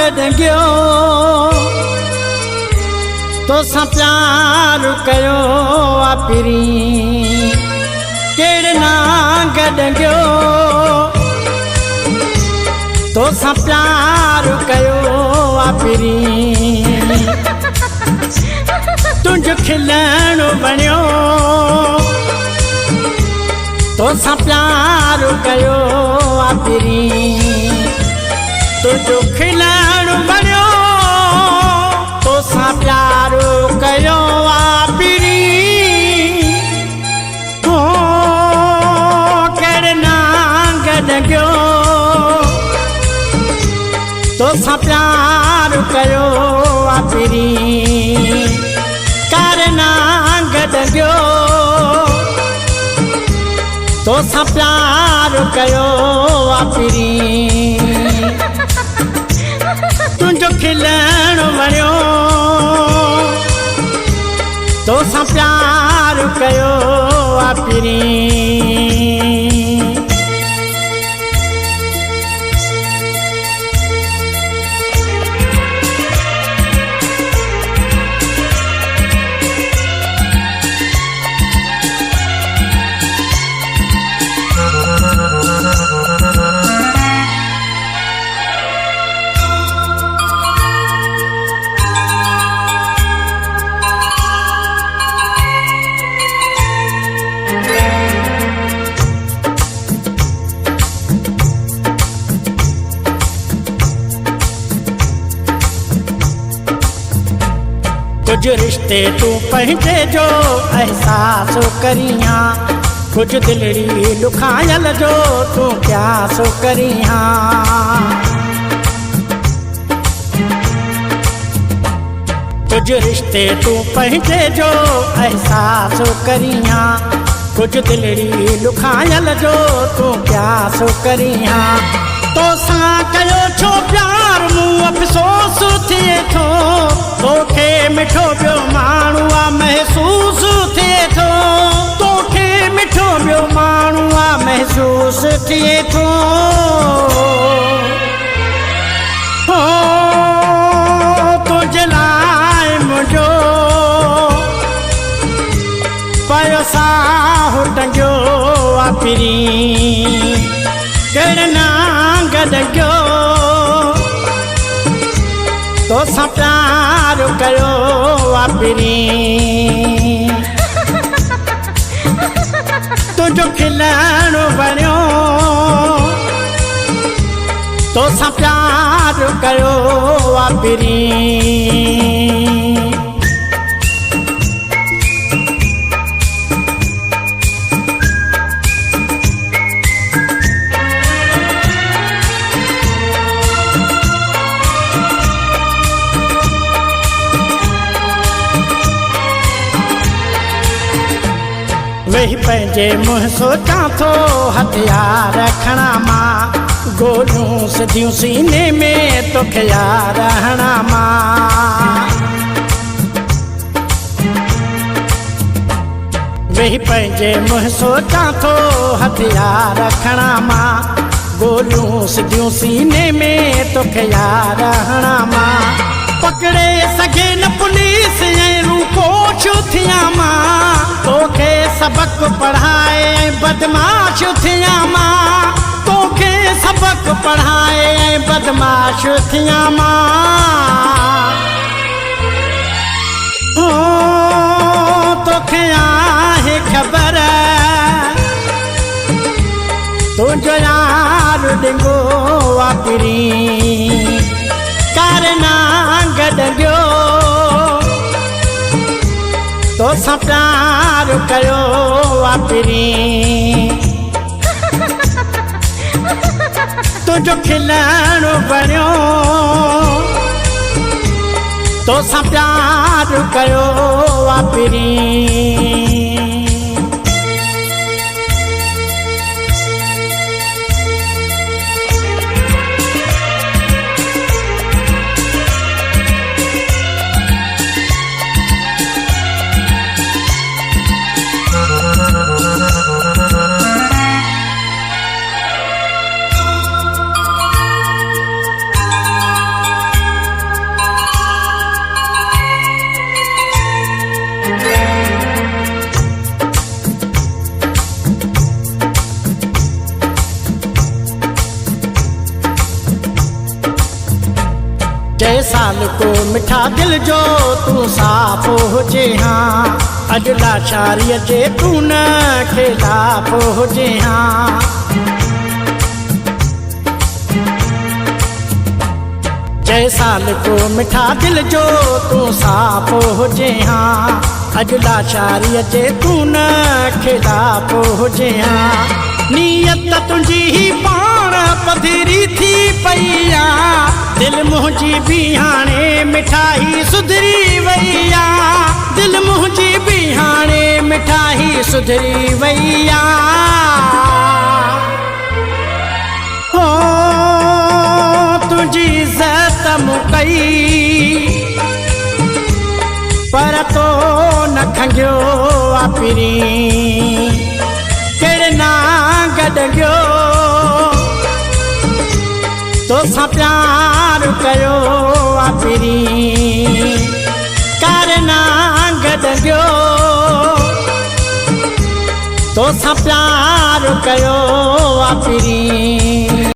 गॾंगियो तोसां प्यार कयो आ पिरी केड़ ना गॾंगियो तोसां प्यार कयो आ पिरी तुंहिंजो खिलण बणियो तोसां प्यार कयो आ पिरी तुंहिंजो खिलण बणियो तोसां प्यार कयो आ पिरी हो केड़ ना गॾंगियो तोसां प्यार कयो आ पिरी कर ना गॾंगियो तोसां प्यार कयो आ पिरी तुंहिंजो खिलण वणियो तोसां प्यार कयो आ पिरी कुछ रिश्ते तू पंहिंजे जो एहसास करियां कुछ दिलड़ी लुखायल जो तू प्यास करियां कुछ रिश्ते तू पंहिंजे जो एहसास करियां कुछ दिलड़ी लुखायल जो तू प्यास करियां तोसां कयो छो प्यार मूं अफ़सोस थिए थो तोखे मिठो ॿियो माण्हू आ महसूस थिए थो तोखे मिठो ॿियो माण्हू आ महसूस थिए थो हो तुंहिंजे लाइ मुंहिंजो पयो साहु टंगियो आ पिरी केड़ ना गॾंगियो तोसां प्यार कयो आ पिरी तुंहिंजो खिलण बणियो तोसां प्यार कयो आ पिरी वेही पंहिंजे मुंहुं सोचां थो हथियार रखणा मां गोलियूं सिधियूं सीने में तोखे यार हणा मां वेही पंहिंजे मुंहुं सोचां थो हथियार रखणा मां गोलियूं सिधियूं सीने में तोखे यार हणा मां पकड़े सघे न पुलिस ऐं रूपोश थियां मां तोखे सबक पढ़ाए बदमाश थियां मां तोखे सबक पढ़ाए बदमाश थियां मां ओ तोखे आहे ख़बर तुंहिंजो यार ॾिंगो आ पिरी कर ना गॾंगियो तोसां प्यार कयो आ पिरी तुंहिंजो खिलण बणियो तोसां प्यार कयो आ पिरी मिठा दिल जो तू साफ़ हुजे हाँ, अॼु लाचारीअ जे तू न खिलाफ़ हुजे हाँ। जय साल को मिठा दिल जो तू साफ़ हुजे हाँ, अॼु लाचारीअ जे तू न खिलाफ़ हुजे हाँ। नीयत तुंहिंजी ही पाण पधरी थी पई आ, दिल मुंहिंजी बि हाणे मिठाई सुधरी वई आ, दिल मुंहिंजी बि हाणे मिठाई सुधरी वई आ। हो तुंहिंजी इज़त मूं कई पर तो न खंगियो आ पिरी, कहिड़े ना गॾियो तोसां प्यार कयो आ पिरी, कर ना गॾियो तोसां प्यार कयो आ पिरी।